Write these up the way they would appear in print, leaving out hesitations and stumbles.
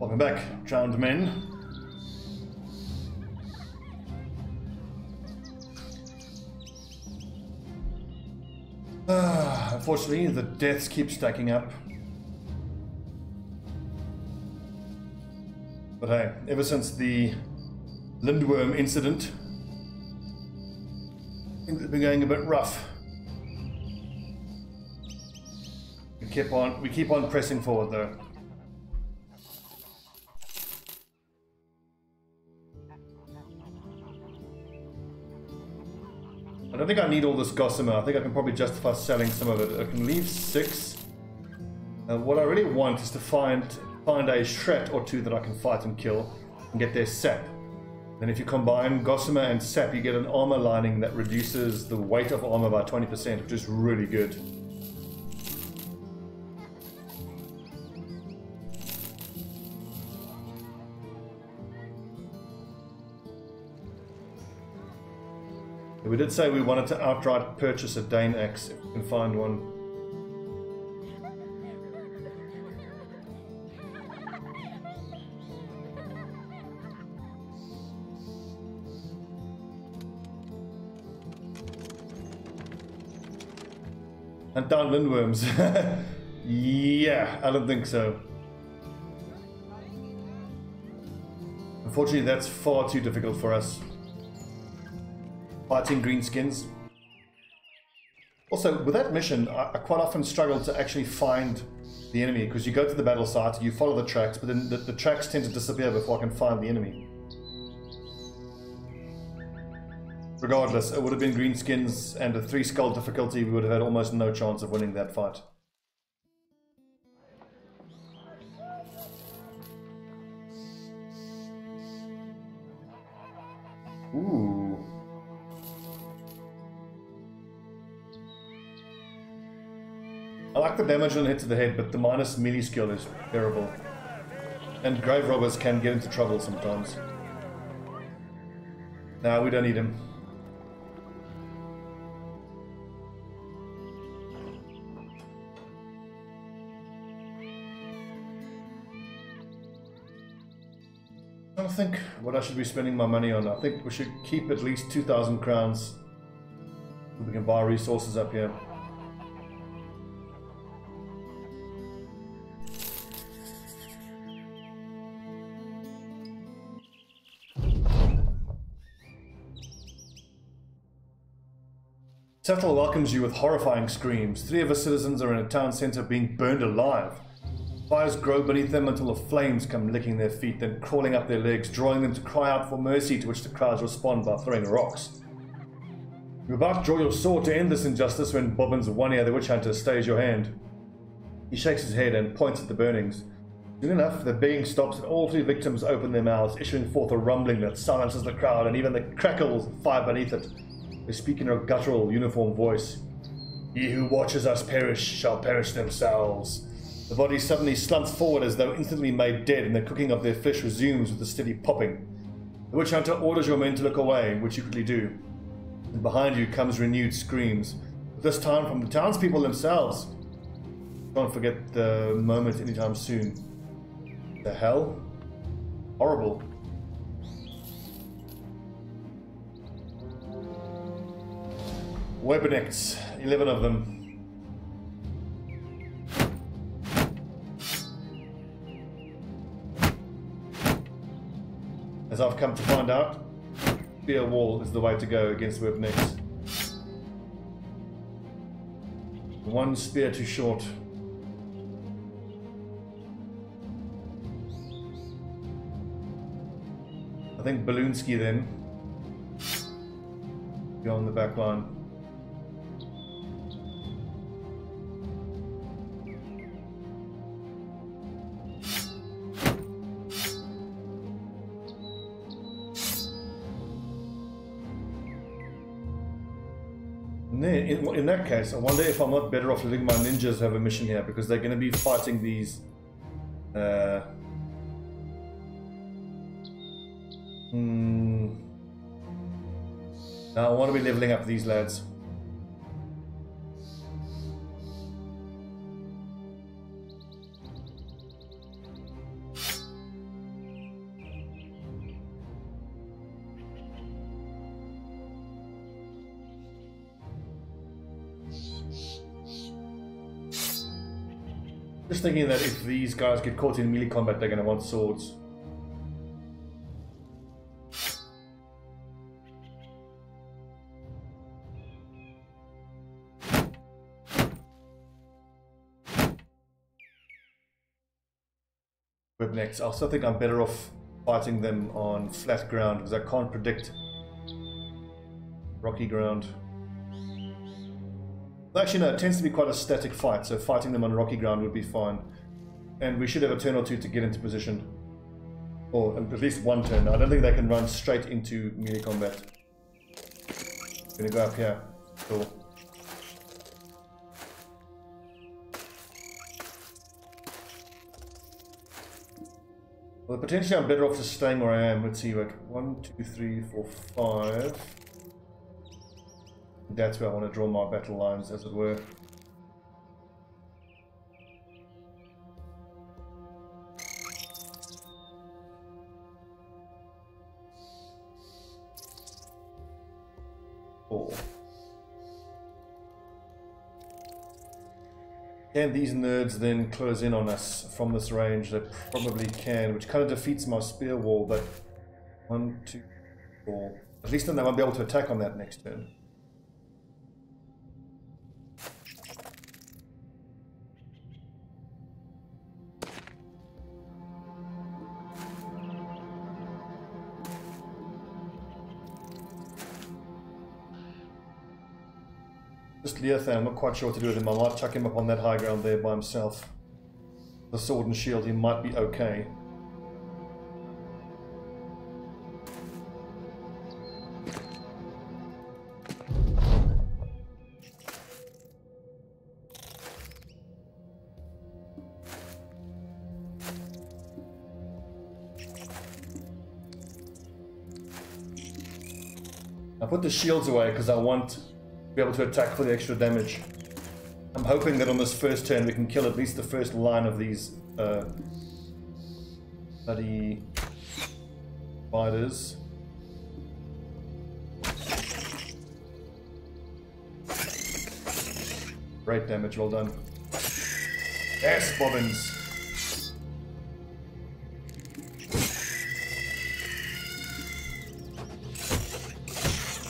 Welcome back, drowned men. Unfortunately, the deaths keep stacking up. But hey, ever since the Lindworm incident, things have been going a bit rough. We keep on pressing forward though. I don't think I need all this gossamer. I think I can probably justify selling some of it. I can leave 6. What I really want is to find a Shret or 2 that I can fight and kill and get their sap. Then if you combine gossamer and sap, you get an armor lining that reduces the weight of armor by 20%, which is really good. We did say we wanted to outright purchase a Dane axe if we can find one. And down Lindworms. Yeah, I don't think so. Unfortunately, that's far too difficult for us. Fighting greenskins. Also, with that mission, I quite often struggle to actually find the enemy, because you go to the battle site, you follow the tracks, but then the tracks tend to disappear before I can find the enemy. Regardless, it would have been greenskins and a 3 skull difficulty. We would have had almost no chance of winning that fight. Ooh. I like the damage on hit to the head, but the minus melee skill is terrible. And grave robbers can get into trouble sometimes. Nah, we don't need him. I don't think what I should be spending my money on. I think we should keep at least 2,000 crowns. We can buy resources up here. Settle welcomes you with horrifying screams. 3 of the citizens are in a town centre being burned alive. Fires grow beneath them until the flames come licking their feet, then crawling up their legs, drawing them to cry out for mercy, to which the crowds respond by throwing rocks. You're about to draw your sword to end this injustice when Bobbins, One-Ear the Witch Hunter, stays your hand. He shakes his head and points at the burnings. Soon enough, the begging stops and all 3 victims open their mouths, issuing forth a rumbling that silences the crowd and even the crackles of fire beneath it. They speak in a guttural, uniform voice. He who watches us perish shall perish themselves. The body suddenly slumps forward as though instantly made dead, and the cooking of their flesh resumes with a steady popping. The witch hunter orders your men to look away, which you quickly do. And behind you comes renewed screams, but this time from the townspeople themselves. Don't forget the moment anytime soon. The hell? Horrible. Weaponists, 11 of them. As I've come to find out, spear wall is the way to go against weaponists. 1 spear too short. I think Balloonsky then. Go on the back line. In that case, I wonder if I'm not better off letting my ninjas have a mission here, because they're going to be fighting these now I want to be leveling up these lads. Just thinking that if these guys get caught in melee combat, they're going to want swords. Whip next. I also think I'm better off fighting them on flat ground because I can't predict rocky ground. Actually, no, it tends to be quite a static fight, so fighting them on rocky ground would be fine. And we should have a turn or two to get into position. Or at least one turn. I don't think they can run straight into melee combat. I'm gonna go up here. Cool. Well, potentially I'm better off just staying where I am. Let's see, what? 1, 2, 3, 4, 5. That's where I want to draw my battle lines, as it were. Four. Can these nerds then close in on us from this range? They probably can, which kind of defeats my spear wall, but 1, 2, 4. At least then they won't be able to attack on that next turn. Just Leothan, I'm not quite sure what to do with him. I might chuck him up on that high ground there by himself. The sword and shield, he might be okay. I put the shields away because I want be able to attack for the extra damage. I'm hoping that on this first turn we can kill at least the first line of these bloody spiders. Great damage, well done. Yes, bobbins.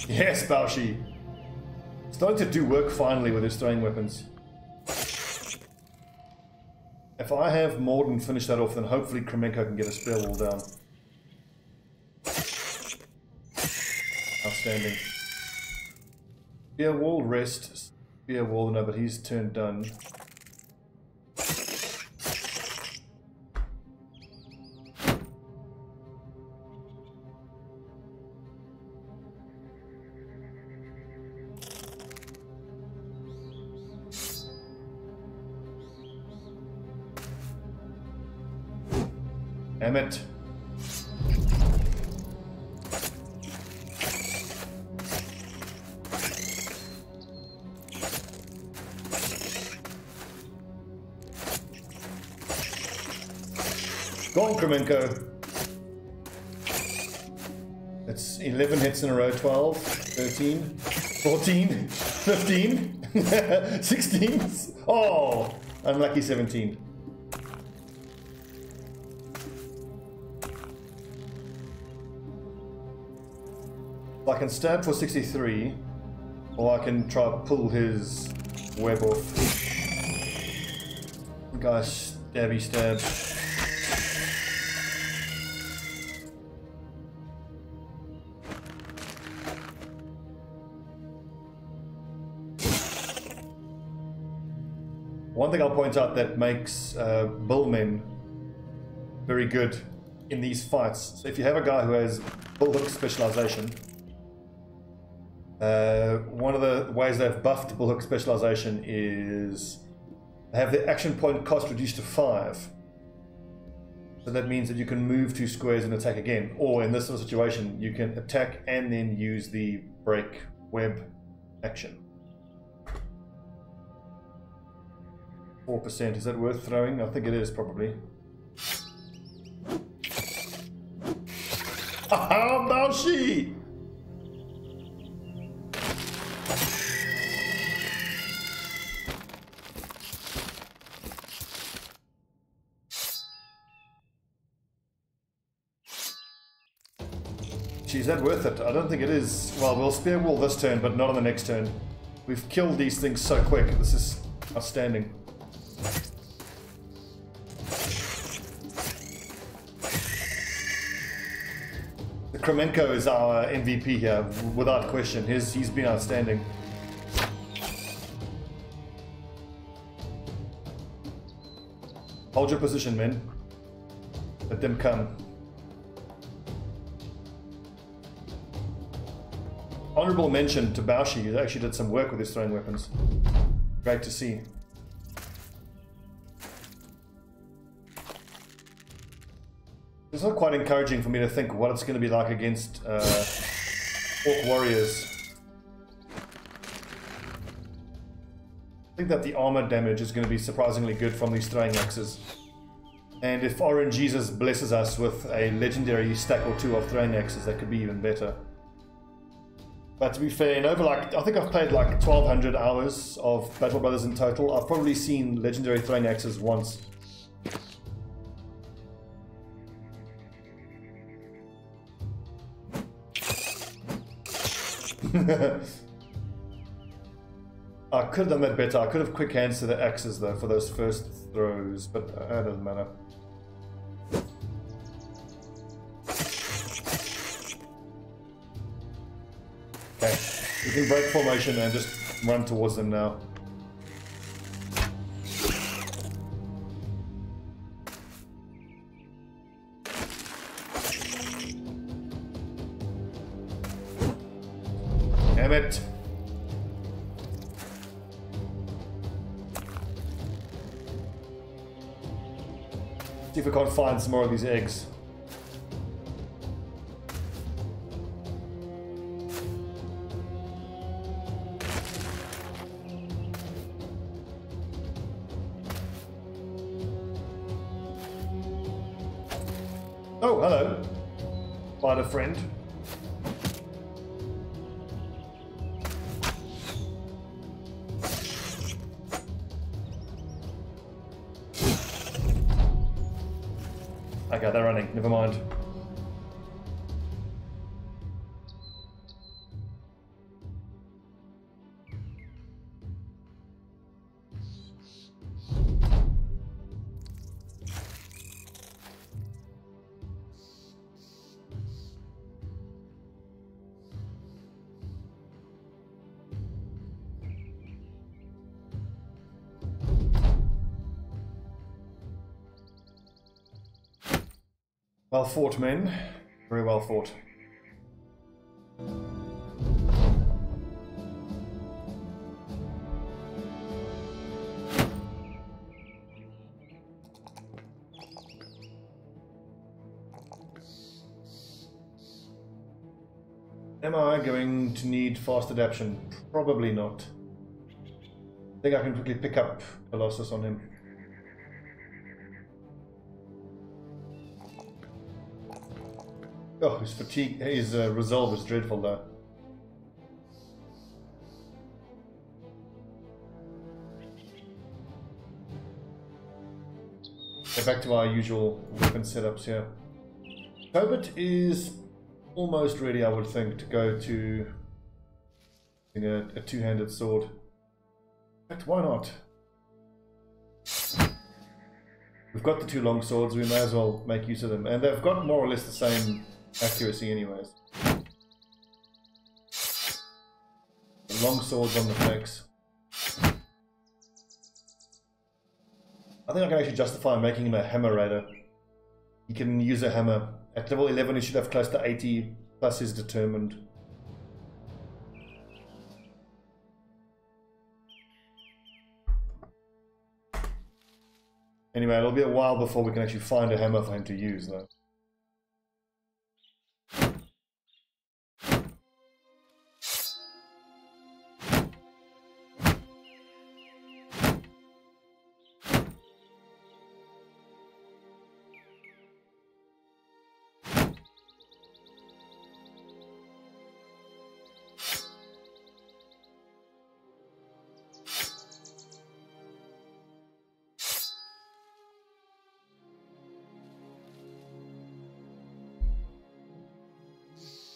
Yes, Baoshi. Starting to do work finally with his throwing weapons. If I have Morden finish that off, then hopefully Kremenko can get a spear wall down. Outstanding. Spear wall, rest. Spear wall, no, but he's turned done. Damn it. Go on, Kremenko. It's 11 hits in a row. 12, 13, 14, 15, 16. Oh, unlucky 17. I can stab for 63, or I can try to pull his web off. Guys, stabby stab. One thing I'll point out that makes bullmen very good in these fights. So if you have a guy who has bullhook specialization, one of the ways they've buffed bullhook specialization is have the action point cost reduced to 5. So that means that you can move 2 squares and attack again. Or in this sort of situation, you can attack and then use the break web action. 4%, is that worth throwing? I think it is, probably. Haha, Baoshi! Is that worth it? I don't think it is. Well, we'll spare wall this turn, but not on the next turn. We've killed these things so quick. This is outstanding. The Kremenko is our MVP here, without question. He's been outstanding. Hold your position, men. Let them come. Honorable mention to Baushi, who actually did some work with his throwing weapons. Great to see. It's not quite encouraging for me to think what it's going to be like against Orc warriors. I think that the armor damage is going to be surprisingly good from these throwing axes. And if Orange Jesus blesses us with a legendary stack or two of throwing axes, that could be even better. But to be fair, in over like, I think I've played like 1200 hours of Battle Brothers in total. I've probably seen legendary throwing axes once. I could have done that better. I could have quick hands to the axes though for those first throws, but that doesn't matter. Okay, we can break formation and just run towards them now. Damn it! See if we can't find some more of these eggs. Oh, hello. Spider friend. Okay, they're running. Never mind. Well fought, men. Very well fought. Am I going to need fast adaptation? Probably not. I think I can quickly pick up Colossus on him. Oh, his fatigue, his resolve is dreadful though. Okay, back to our usual weapon setups here. Tobit is almost ready, I would think, to go to a two-handed sword. In fact, why not? We've got the two long swords, we may as well make use of them. And they've got more or less the same accuracy anyways. The long swords on the flanks. I think I can actually justify making him a hammer raider. He can use a hammer. At level 11 he should have close to 80, plus he's determined. Anyway, it'll be a while before we can actually find a hammer for him to use though.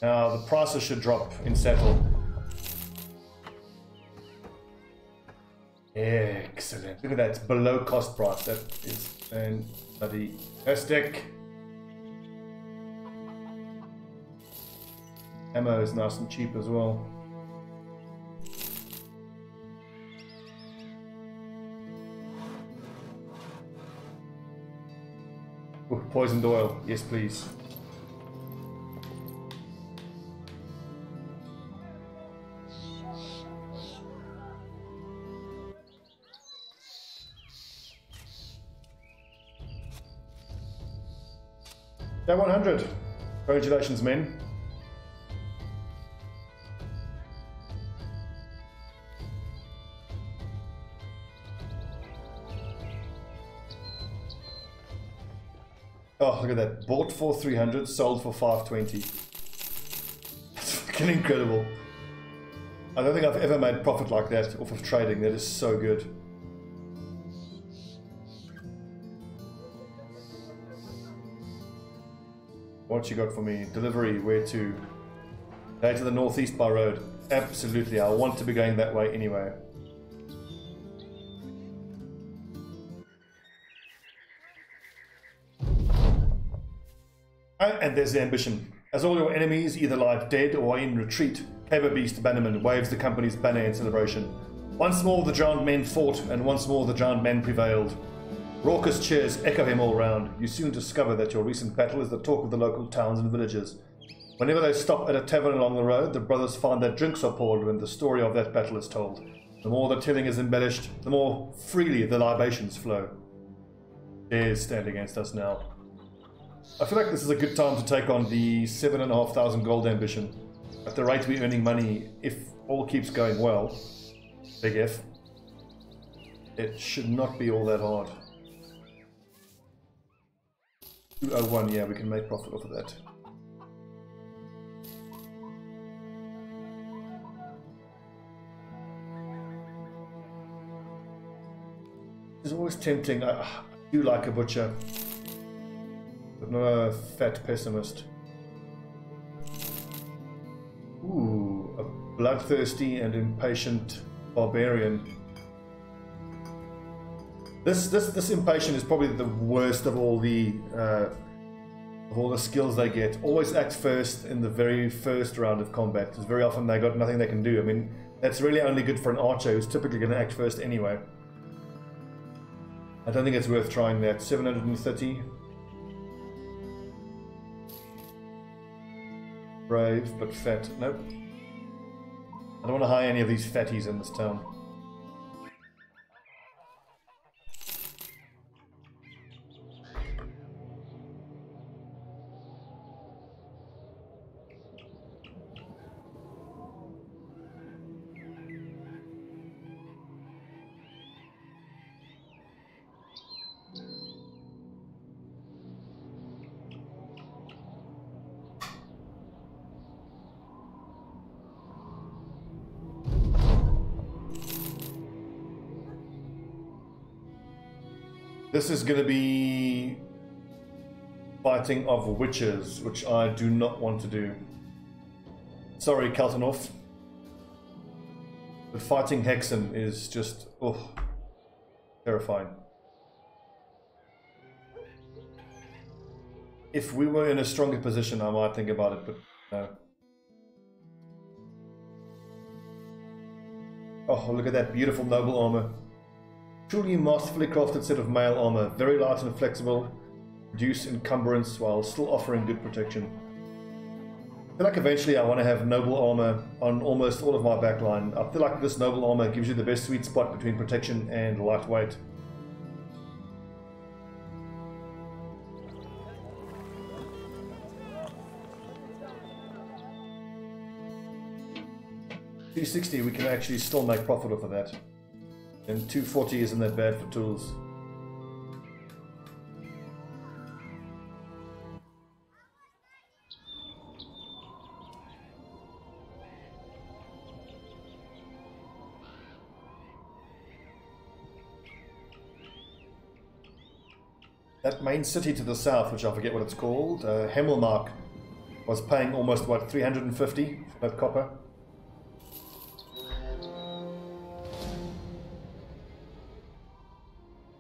Now the prices should drop in settle. Excellent. Look at that. It's below cost price. That is fantastic. Ammo is nice and cheap as well. Ooh, poisoned oil. Yes, please. Day 100. Congratulations, men. Oh, look at that. Bought for 300, sold for 520. That's fucking incredible. I don't think I've ever made profit like that off of trading. That is so good. What you got for me? Delivery, where to? Day to the northeast by road. Absolutely, I want to be going that way anyway. And there's the ambition. As all your enemies either lie dead or are in retreat, Caber Beast Bannerman waves the company's banner in celebration. Once more the giant men fought, and once more the giant men prevailed. Raucous cheers echo him all round. You soon discover that your recent battle is the talk of the local towns and villages. Whenever they stop at a tavern along the road, the brothers find that drinks are poured when the story of that battle is told. The more the telling is embellished, the more freely the libations flow. Dares stand against us now. I feel like this is a good time to take on the 7,500 gold ambition. At the rate we're earning money, if all keeps going well, big F, it should not be all that hard. 201, yeah, we can make profit off of that. It's always tempting. I do like a butcher, but not a fat pessimist. Ooh, a bloodthirsty and impatient barbarian. This impatient is probably the worst of all the skills they get. Always act first in the very first round of combat, because very often they got nothing they can do. I mean, that's really only good for an archer who's typically going to act first anyway. I don't think it's worth trying that. 730. Brave, but fat. Nope. I don't want to hire any of these fatties in this town. This is going to be fighting of witches, which I do not want to do. Sorry, Kaltanov. But fighting Hexen is just, oh, terrifying. If we were in a stronger position, I might think about it, but no. Oh, look at that beautiful noble armor. Truly masterfully crafted set of mail armor, very light and flexible, reduce encumbrance while still offering good protection. I feel like eventually I want to have noble armor on almost all of my backline. I feel like this noble armor gives you the best sweet spot between protection and lightweight. $260, we can actually still make profit off of that. And 240 isn't that bad for tools. That main city to the south, which I forget what it's called, Hemmelmark, was paying almost, what, 350 for that copper?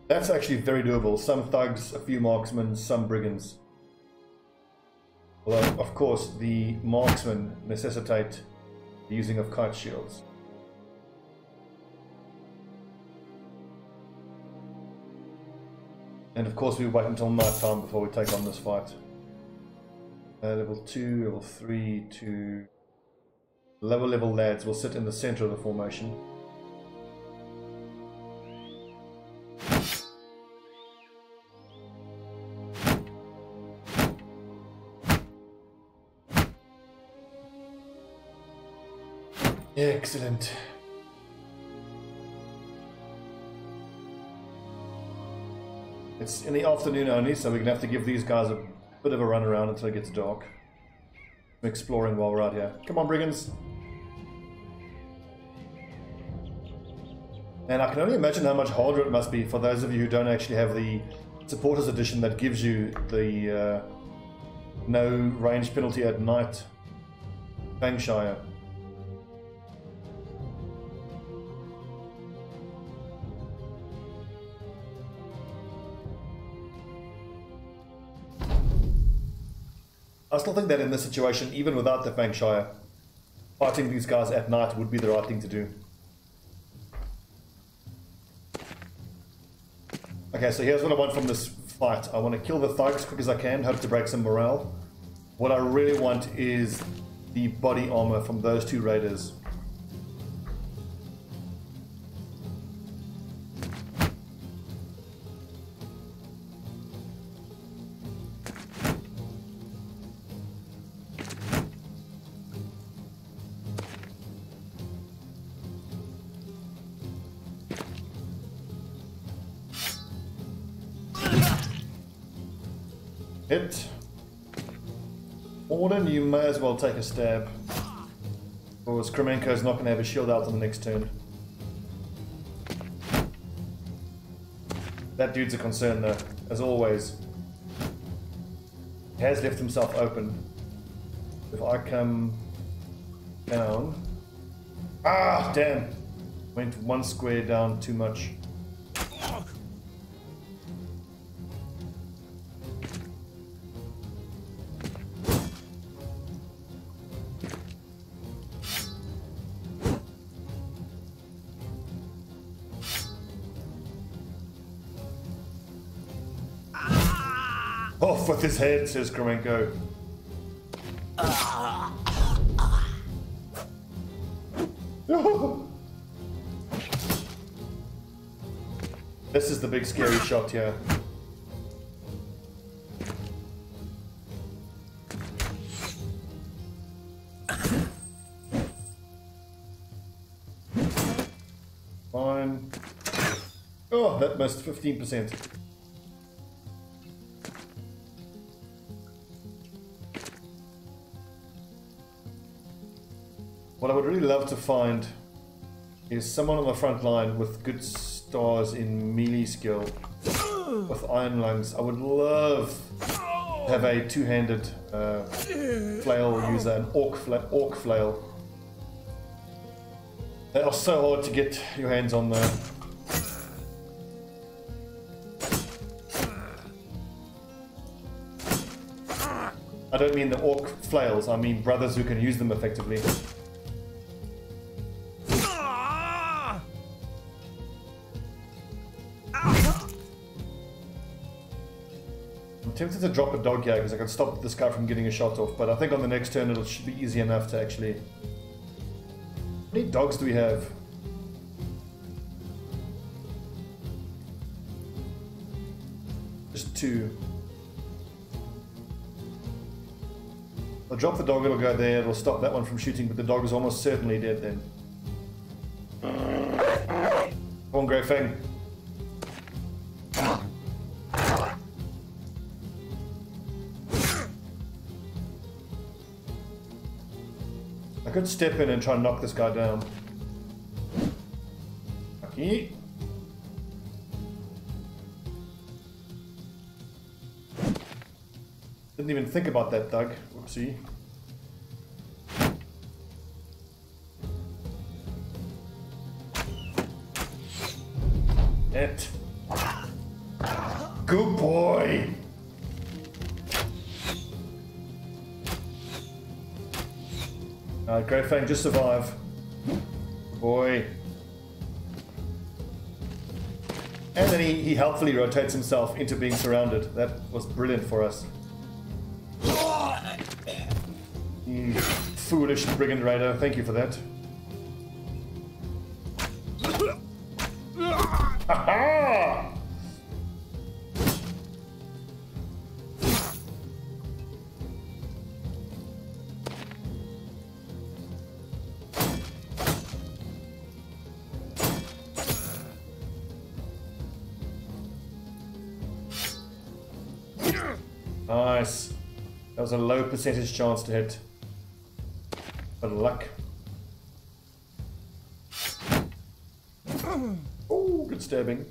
That's actually very doable. Some thugs, a few marksmen, some brigands. Although, of course, the marksmen necessitate the using of kite shields. And of course we wait until night time before we take on this fight. Level 2, level 3, 2... Lower level lads will sit in the center of the formation. Excellent. It's in the afternoon only, so we're going to have to give these guys a bit of a run around until it gets dark. I'm exploring while we're out here. Come on, brigands. And I can only imagine how much harder it must be for those of you who don't actually have the supporters edition that gives you the no range penalty at night Bankshire. I still think that in this situation, even without the Bankshire, fighting these guys at night would be the right thing to do. Okay, so here's what I want from this fight. I want to kill the thugs as quick as I can, hope to break some morale. What I really want is the body armor from those two raiders. Hit. Orden, you may as well take a stab. Because Kremenko's not going to have a shield out on the next turn. That dude's a concern though, as always. He has left himself open. If I come down... Ah, damn! Went one square down too much. Off with his head, says Kremenko. This is the big scary shot here. Fine. Oh, that missed 15%. What I would really love to find is someone on the front line with good stars in melee skill with iron lungs. I would love to have a two-handed flail user, an orc flail. They are so hard to get your hands on though. I don't mean the orc flails, I mean brothers who can use them effectively. I'm tempted to drop a dog here because I can stop this guy from getting a shot off, but I think on the next turn it should be easy enough to actually... How many dogs do we have? Just 2. I'll drop the dog, it'll go there, it'll stop that one from shooting, but the dog is almost certainly dead then. Come on, Grey Fang. I could step in and try and knock this guy down. Okay. Didn't even think about that, Doug. Whoopsie. it. Good boy. Great Fang, just survive. Good boy. And then he helpfully rotates himself into being surrounded. That was brilliant for us. You foolish brigand raider, thank you for that. Ha-ha! Nice. That was a low percentage chance to hit. But luck. Oh, good stabbing.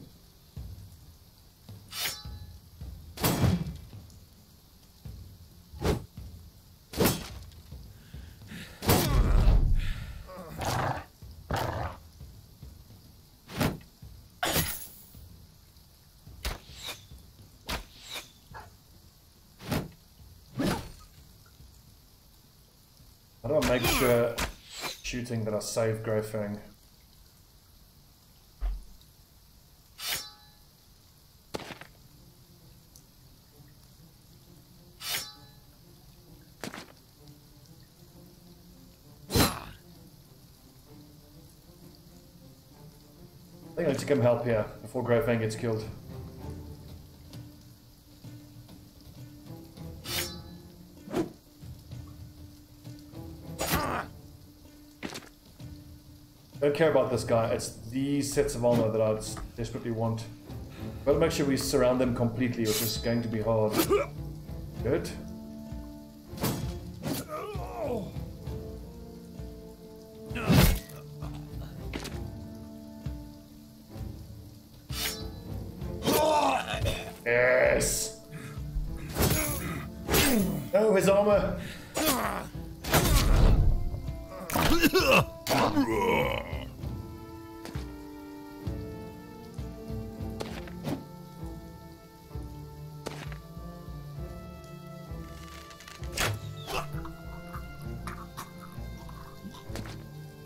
How do I make sure shooting that I save Grey Fang? I think I need to come help here before Grey Fang gets killed. Don't care about this guy, it's these sets of armor that I desperately want. Gotta make sure we surround them completely, which is going to be hard. Good. Yes! Oh, his armor!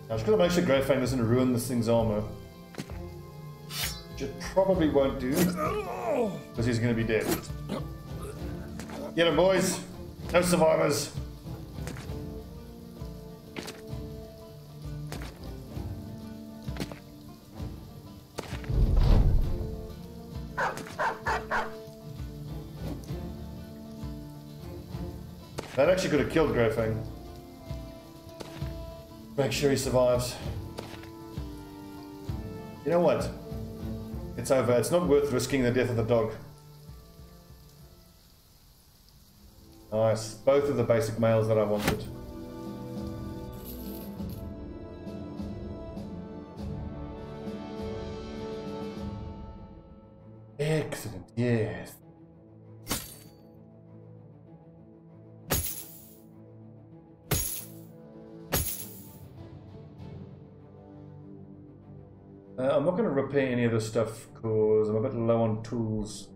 I just gotta make sure Grey Fang doesn't ruin this thing's armor. Which it probably won't do, because he's gonna be dead. Get him, boys! No survivors! That actually could have killed Grey Fang. Make sure he survives. You know what? It's over. It's not worth risking the death of the dog. Nice. Both of the basic males that I wanted. Excellent. Yes. I'm not going to repair any of this stuff because I'm a bit low on tools.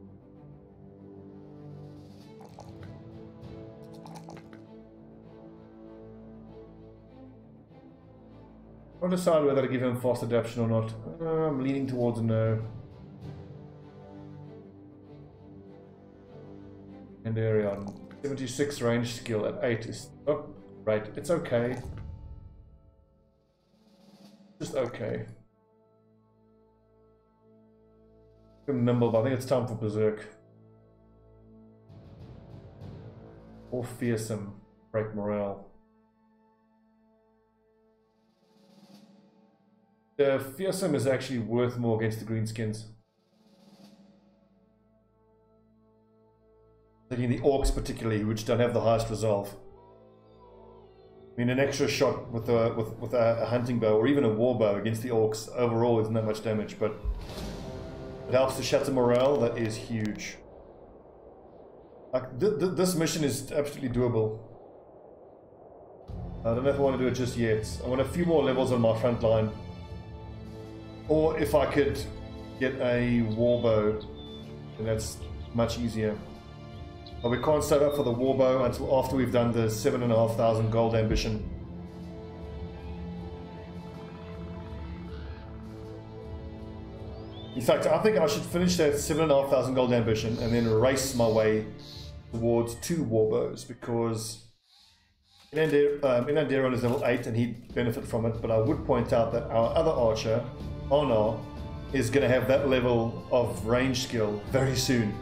I'll decide whether to give him fast adaptation or not. I'm leaning towards a no. And area on 76 range skill at 8 is oh, right. It's okay. Just okay. Nimble, but I think it's time for Berserk. Or Fearsome. Break morale. The Fearsome is actually worth more against the Greenskins. Taking the Orcs particularly, which don't have the highest resolve. I mean, an extra shot with a hunting bow or even a war bow against the Orcs overall isn't that much damage, but it helps to shatter morale. That is huge. Like this mission is absolutely doable. I don't know if I want to do it just yet. I want a few more levels on my front line. Or if I could get a warbow, and that's much easier. But we can't start up for the warbow until after we've done the 7,500 gold ambition. In fact, I think I should finish that 7,500 gold ambition and then race my way towards 2 warbows, because Inanderon is level 8 and he'd benefit from it, but I would point out that our other archer, Anar, is going to have that level of range skill very soon.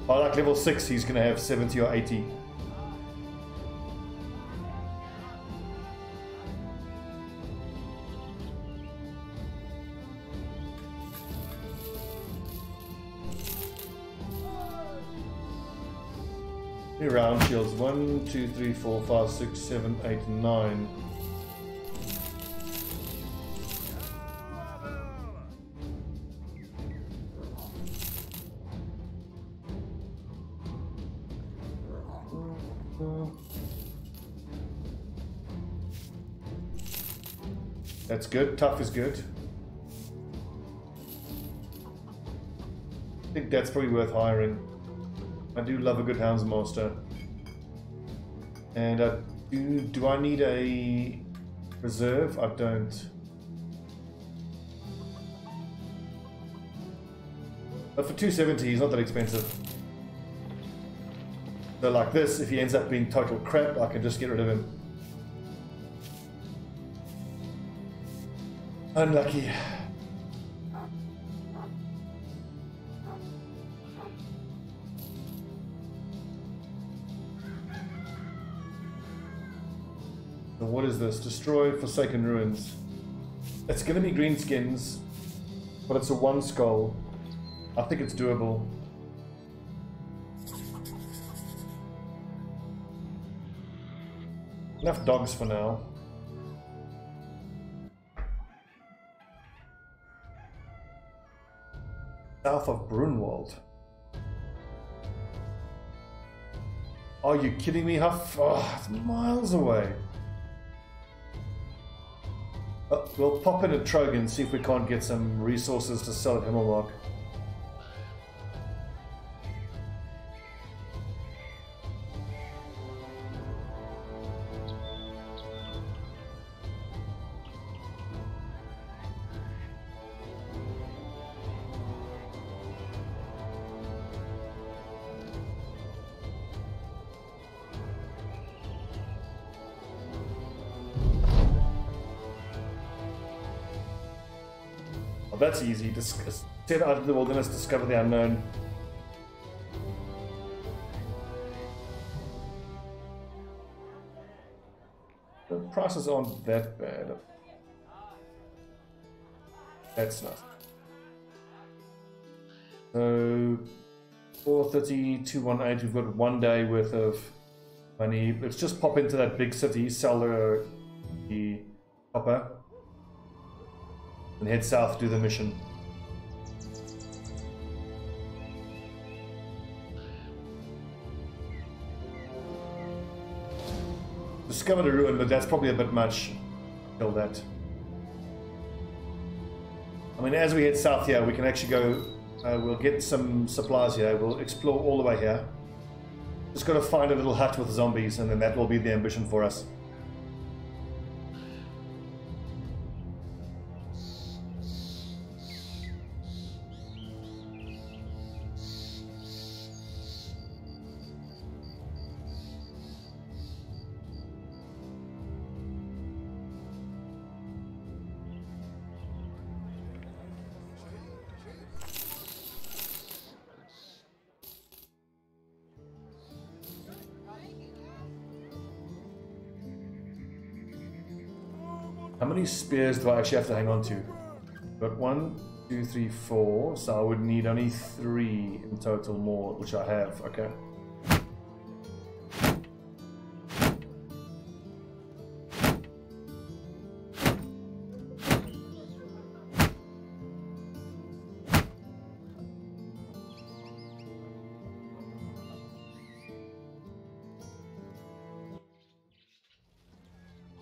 By like level 6, he's going to have 70 or 80. Round shields 1, 2, 3, 4, 5, 6, 7, 8, 9. That's good. Tough is good. I think that's probably worth hiring. I do love a good Houndsmaster. And do I need a reserve? I don't. But for 270, he's not that expensive. So like this, if he ends up being total crap, I can just get rid of him. Unlucky. What is this? Destroy Forsaken Ruins. It's going to be greenskins, but it's a 1 skull. I think it's doable. Enough dogs for now. South of Brunwald. Are you kidding me, Huff? Oh, it's miles away. We'll pop in at Trogan, see if we can't get some resources to sell at Himmelmark. That's easy. Set out of the wilderness, discover the unknown. The prices aren't that bad. That's not. So 430, 218, we've got 1 day worth of money. Let's just pop into that big city, sell the copper, and head south, do the mission. Discovered a ruin, but that's probably a bit much. Kill that. I mean, as we head south here, we can actually go, we'll get some supplies here, we'll explore all the way here. Just got to find a little hut with zombies, and then that will be the ambition for us. How many spears do I actually have to hang on to? Got 1, 2, 3, 4, so I would need only 3 in total more, which I have, okay.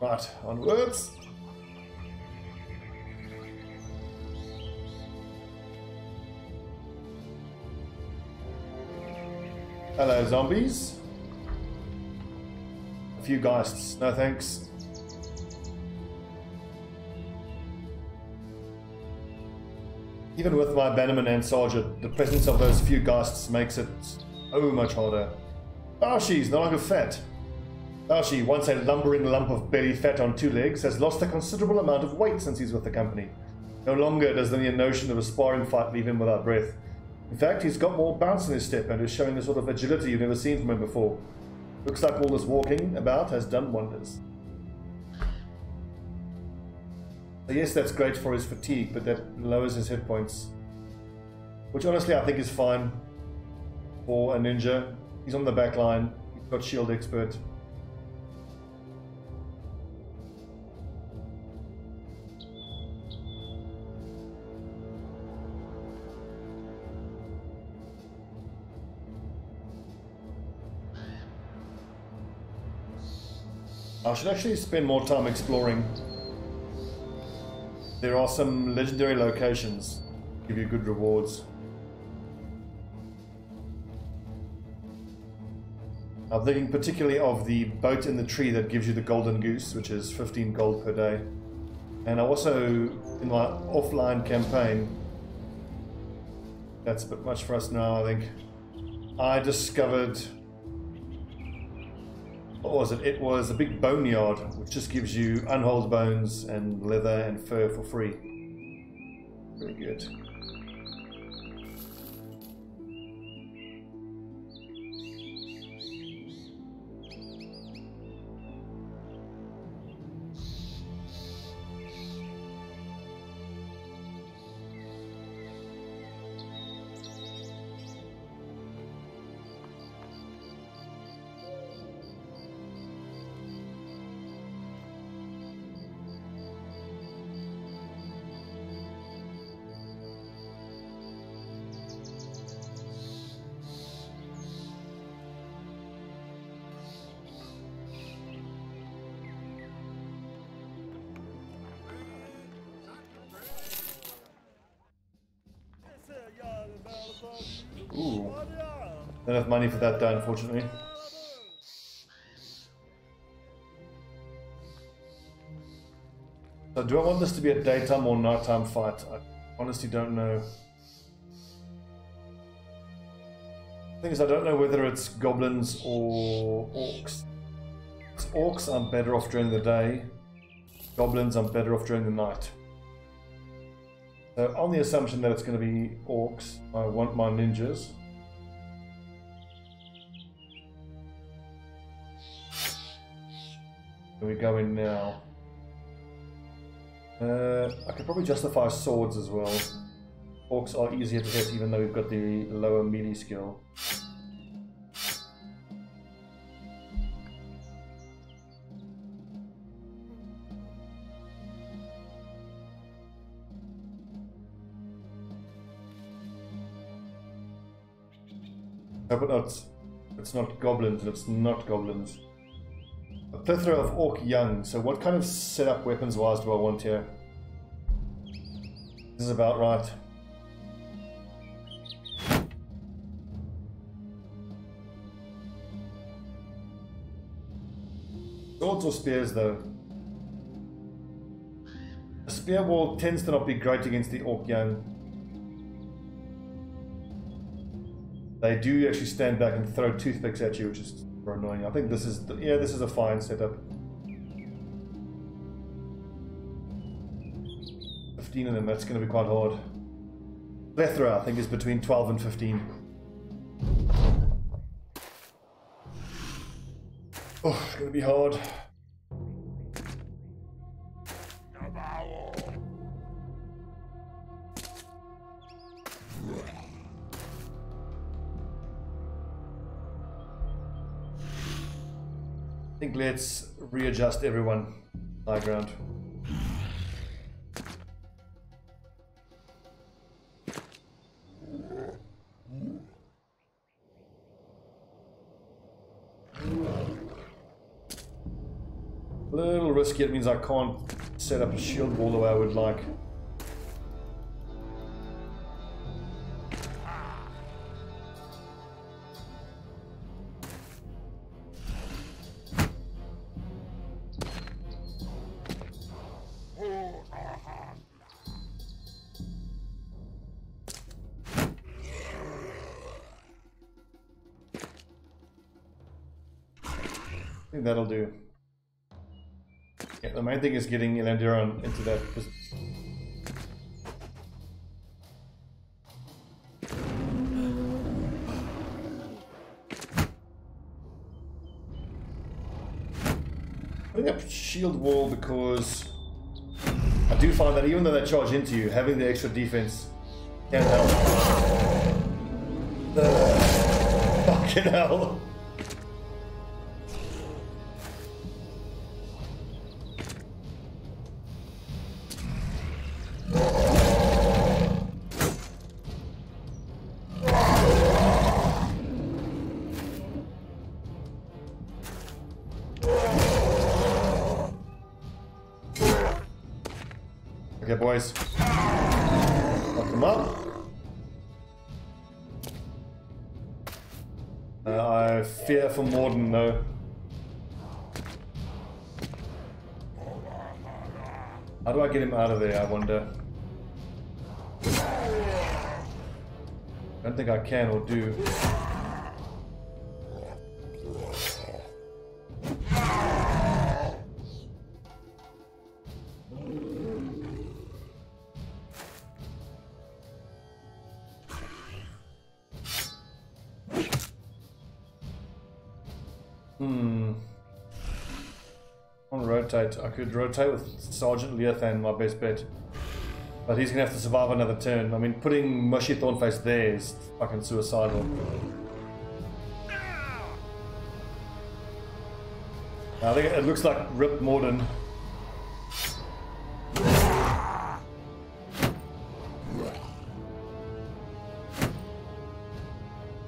Right, onwards. Hello, zombies. A few geists. No thanks. Even with my Bannerman and Sergeant, the presence of those few geists makes it so much harder. Barshi's no longer fat. Barshi, once a lumbering lump of belly fat on 2 legs, has lost a considerable amount of weight since he's with the company. No longer does the mere notion of a sparring fight leave him without breath. In fact, he's got more bounce in his step and is showing the sort of agility you've never seen from him before. Looks like all this walking about has done wonders. So yes, that's great for his fatigue, but that lowers his hit points. Which honestly I think is fine for a ninja. He's on the back line, he's got shield expert. I should actually spend more time exploring. There are some legendary locations that give you good rewards. I'm thinking particularly of the boat in the tree that gives you the golden goose, which is 15 gold per day. And I also, in my offline campaign, that's a bit much for us now, I think, I discovered, what was it? It was a big boneyard, which just gives you unhulled bones and leather and fur for free. Very good. Ooh. Don't have money for that though, unfortunately. So do I want this to be a daytime or nighttime fight? I honestly don't know. The thing is, I don't know whether it's goblins or orcs. If it's orcs, I'm better off during the day. Goblins, I'm better off during the night. So on the assumption that it's going to be orcs, I want my ninjas. Here we go in now. I could probably justify swords as well. Orcs are easier to hit even though we've got the lower melee skill. No, but it's not goblins, it's not goblins. A plethora of orc young, so what kind of setup weapons wise do I want here? This is about right. Swords or spears though? A spear wall tends to not be great against the orc young. They do actually stand back and throw toothpicks at you, which is super annoying. I think this is, yeah, this is a fine setup. 15 of them, that's going to be quite hard. Plethora, I think, is between 12 and 15. Oh, it's going to be hard. I think let's readjust everyone. High ground. A little risky, it means I can't set up a shield wall the way I would like. think that'll do. Yeah, the main thing is getting Elandiron into that. Putting up shield wall because I do find that even though they charge into you, having the extra defense can help. Fucking hell. Okay, boys. Lock them up. I fear for Morden, though. How do I get him out of there, I wonder? I don't think I can or do. I could rotate with Sergeant Leothan, my best bet. But he's gonna have to survive another turn. I mean, putting Mushy Thornface there is fucking suicidal. I think it looks like Rip Morden.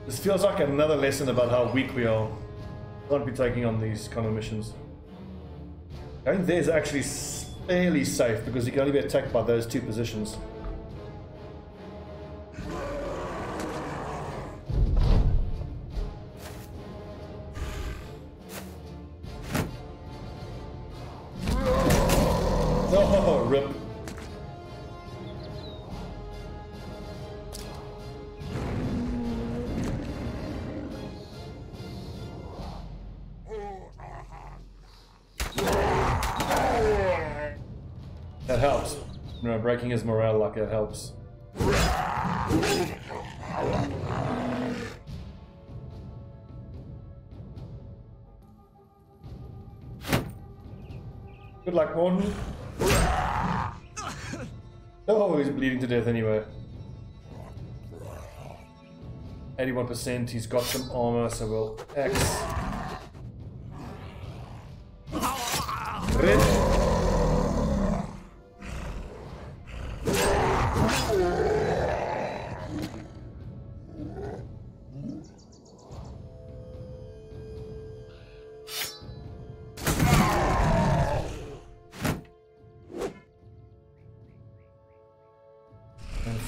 This feels like another lesson about how weak we are. Can't be taking on these kind of missions. Going there is actually fairly safe because you can only be attacked by those two positions. Oh, rip. That helps. You know, breaking his morale like that helps. Good luck, Morden. Oh, he's bleeding to death anyway. 81%, he's got some armor, so we'll X. Red.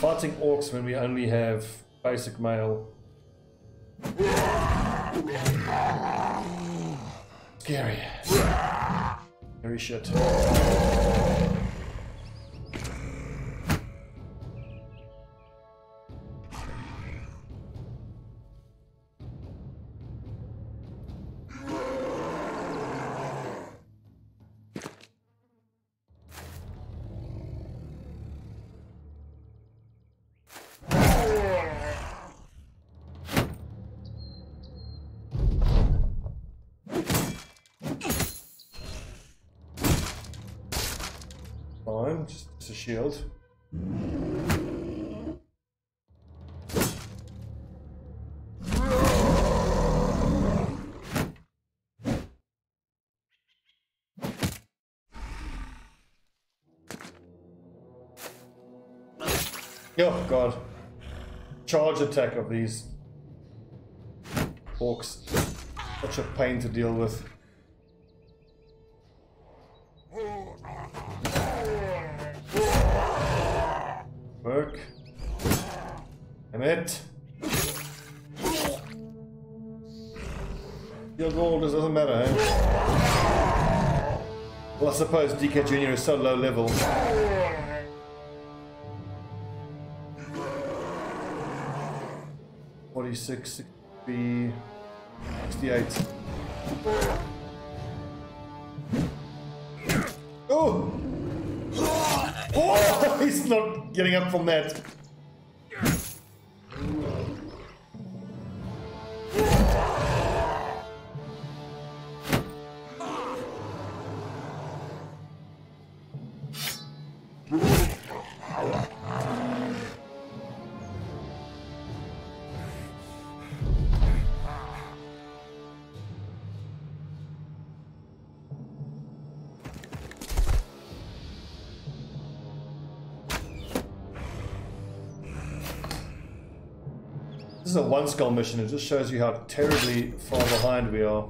Fighting orcs when we only have basic mail. Scary. Scary shit. Just a shield. Oh god. Charge attack of these orcs. Such a pain to deal with. Work. Damn it. Shield wall doesn't matter, eh? Well, I suppose DK Jr. is so low level. $46, $60, $68. Oh! Oh! He's not getting up from that. This is a one skull mission. It just shows you how terribly far behind we are.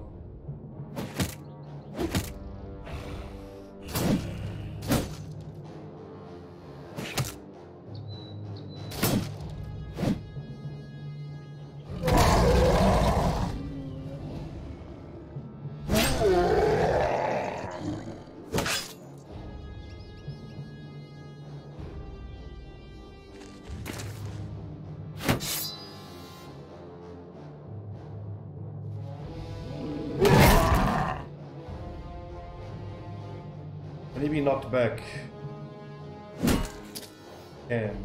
Maybe knocked back. And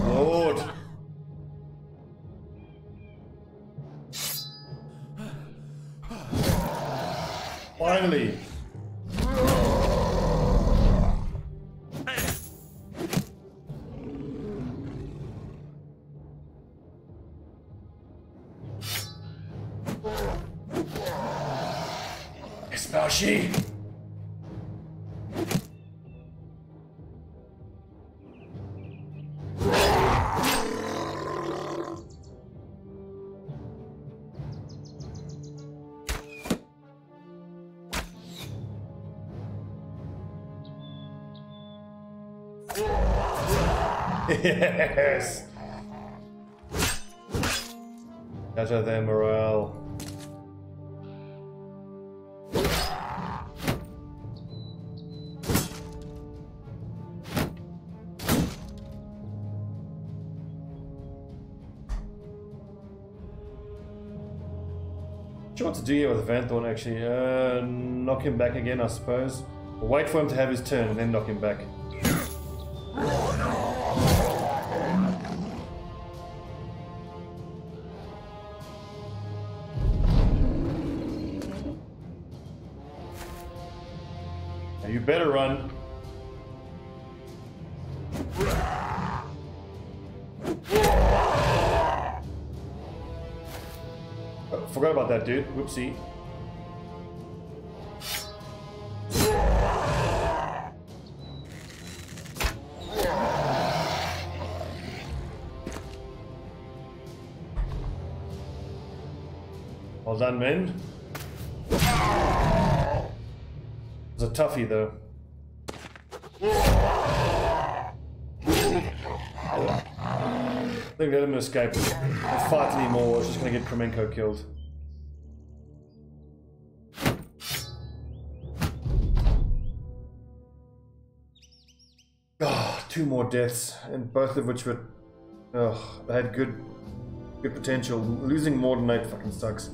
Lord. Finally. She. Yes. Better than morale. What to do here with Vanthorn actually? Knock him back again, I suppose. Or wait for him to have his turn and then knock him back. Now you better run. Forgot about that, dude. Whoopsie. Well done, men. It was a toughie, though. I think let him escape. If fight anymore, it's just going to get Kremenko killed. Oh, 2 more deaths, and both of which were... Oh, they had good potential. Losing more than 8 fucking sucks.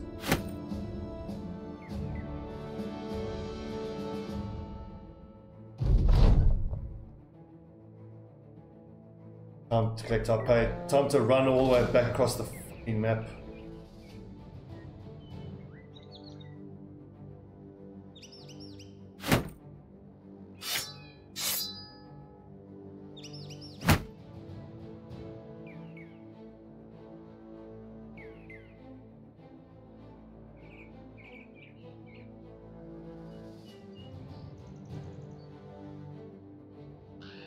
Time to collect our pay. Time to run all the way back across the fucking map.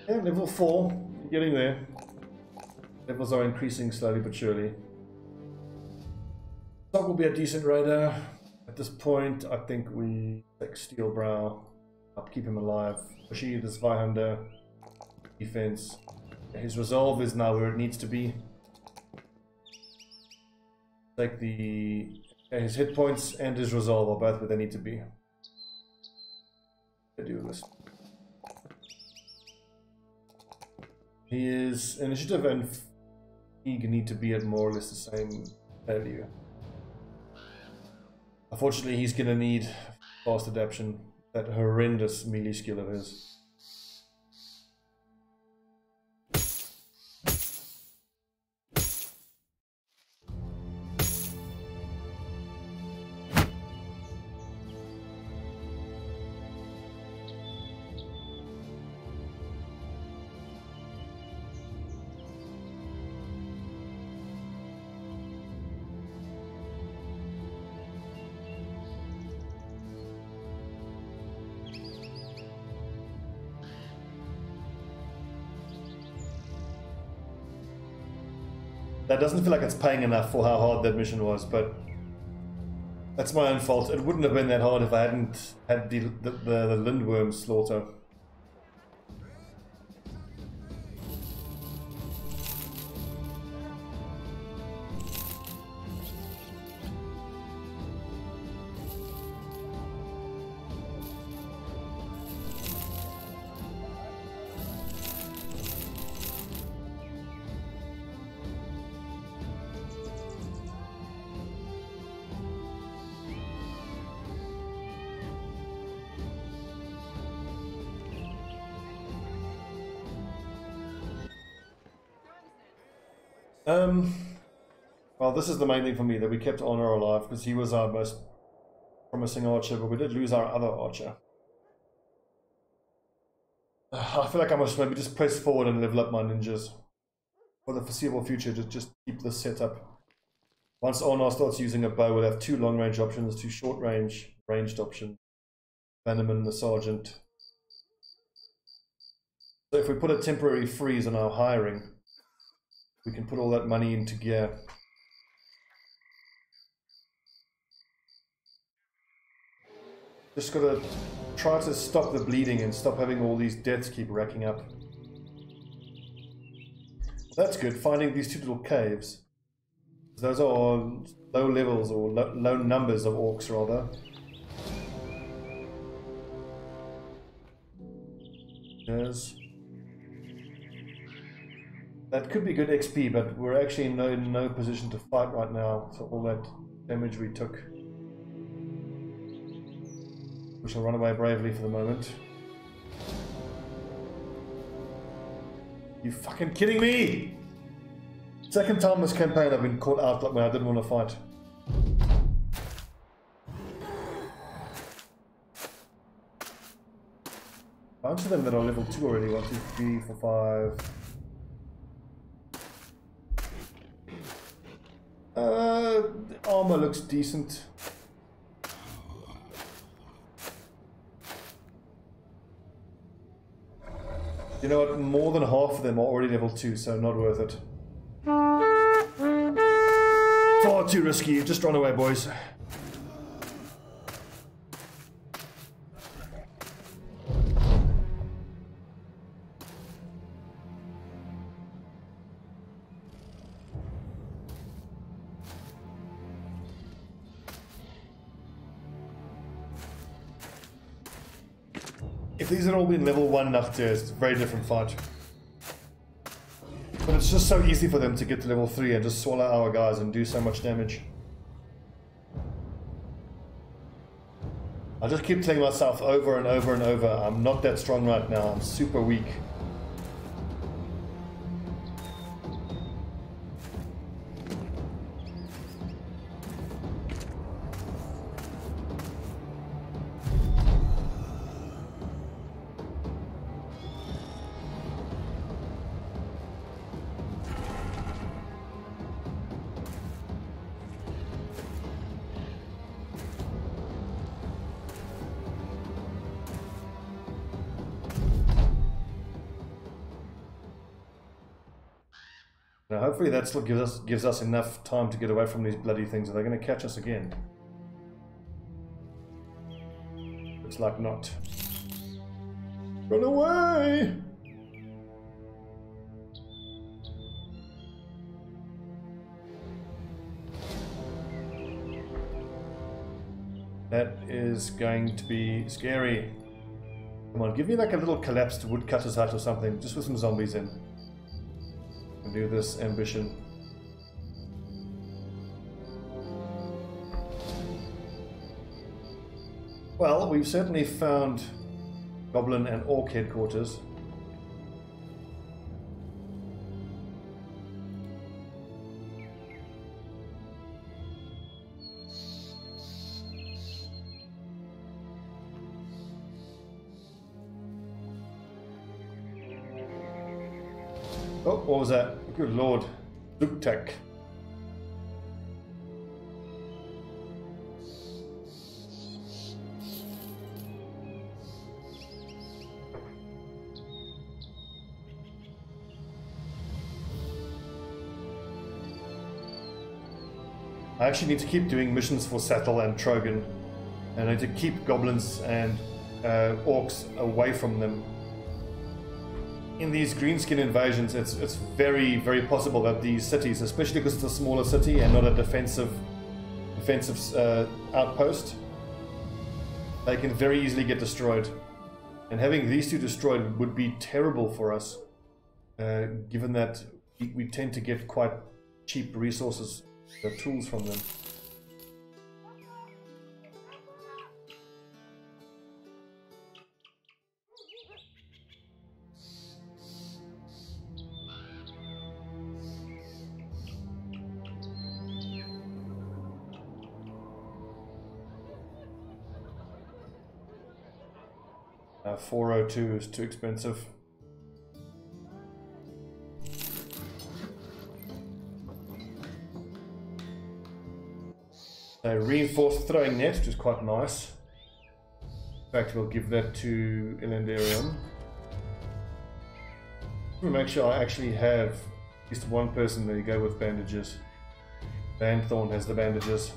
Yeah, level 4. You're getting there. Levels are increasing slowly but surely. Stock will be a decent raider. At this point, I think we take Steelbrow up, keep him alive. Pushy, this Zweihander defense. His resolve is now where it needs to be. Take the... his hit points and his resolve are both where they need to be. I do this. He is initiative and fatigue need to be at more or less the same value. Unfortunately, he's gonna need fast adaptation. That horrendous melee skill of his. That doesn't feel like it's paying enough for how hard that mission was, but that's my own fault. It wouldn't have been that hard if I hadn't had the Lindworm slaughter. Well, this is the main thing for me, that we kept Honor alive, because he was our most promising archer, but we did lose our other archer. I feel like I must maybe just press forward and level up my ninjas for the foreseeable future, to just keep this set up. Once Honor starts using a bow, we'll have 2 long-range options, 2 short-range ranged options. Venom the Sergeant. So if we put a temporary freeze on our hiring, we can put all that money into gear. Just gotta try to stop the bleeding and stop having all these deaths keep racking up. That's good, finding these 2 little caves. Those are low levels, or low numbers of orcs rather. Yes. That could be good XP, but we're actually in no position to fight right now, so all that damage we took. We shall run away bravely for the moment. You fucking kidding me? Second time this campaign I've been caught out when I didn't want to fight. A bunch of them that are level 2 already. 1, 2, 3, 4, 5. The armor looks decent. You know what? More than half of them are already level 2, so not worth it. Far too risky. Just run away, boys. If these had all been level 1 Nachtiers, it's a very different fight. But it's just so easy for them to get to level 3 and just swallow our guys and do so much damage. I just keep telling myself over and over and over, I'm not that strong right now, I'm super weak. Now hopefully that still gives us enough time to get away from these bloody things. Are they going to catch us again? Looks like not. Run away! That is going to be scary. Come on, give me like a little collapsed woodcutter's hut or something, just with some zombies in. And do this ambition. Well, we've certainly found Goblin and Orc headquarters. Oh, what was that? Good lord. Zuktek. I actually need to keep doing missions for Sattel and Trogan, and I need to keep goblins and orcs away from them. In these greenskin invasions, it's very, very possible that these cities, especially because it's a smaller city and not a defensive outpost, they can very easily get destroyed. And having these two destroyed would be terrible for us, given that we tend to get quite cheap resources, tools from them. $402 is too expensive. A reinforced throwing net, which is quite nice. In fact, we'll give that to Elendarion. We'll make sure I actually have at least one person there you go with bandages. Vanthorn has the bandages.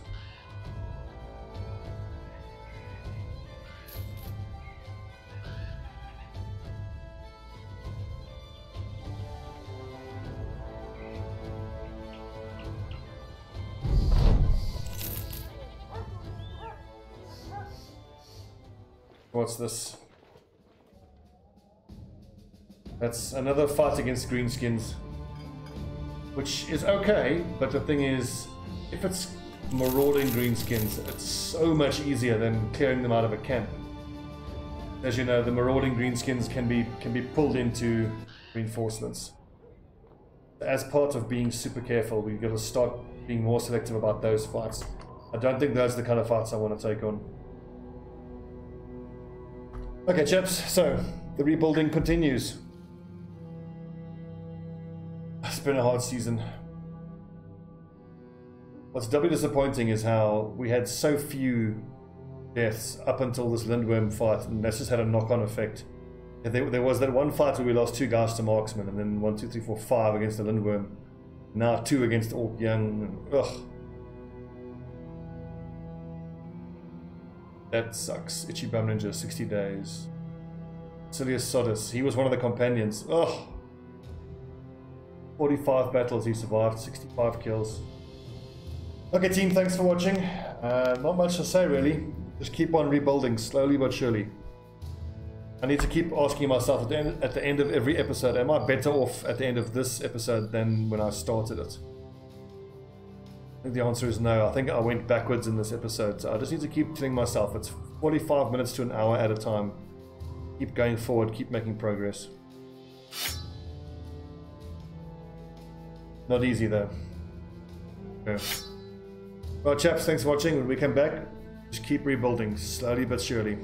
What's this? That's another fight against greenskins, which is okay, but the thing is, if it's marauding greenskins, it's so much easier than clearing them out of a camp. As you know, the marauding greenskins can be pulled into reinforcements. As part of being super careful, we've got to start being more selective about those fights. I don't think those are the kind of fights I want to take on. Okay, chaps, so the rebuilding continues. It's been a hard season. What's doubly disappointing is how we had so few deaths up until this Lindworm fight, and that's just had a knock-on effect. There was that one fight where we lost 2 guys to marksman, and then 1, 2, 3, 4, 5 against the Lindworm. Now 2 against Orc Young, and ugh. That sucks. Itchy Bum Ninja, 60 days. Silius Sodus, he was one of the companions. Ugh. 45 battles he survived, 65 kills. Okay team, thanks for watching. Not much to say really. Just keep on rebuilding, slowly but surely. I need to keep asking myself at the end of every episode, am I better off at the end of this episode than when I started it? I think the answer is no. I think I went backwards in this episode, so I just need to keep telling myself it's 45 minutes to an hour at a time. Keep going forward, keep making progress. Not easy though. Okay. Well chaps, thanks for watching. When we come back, just keep rebuilding, slowly but surely.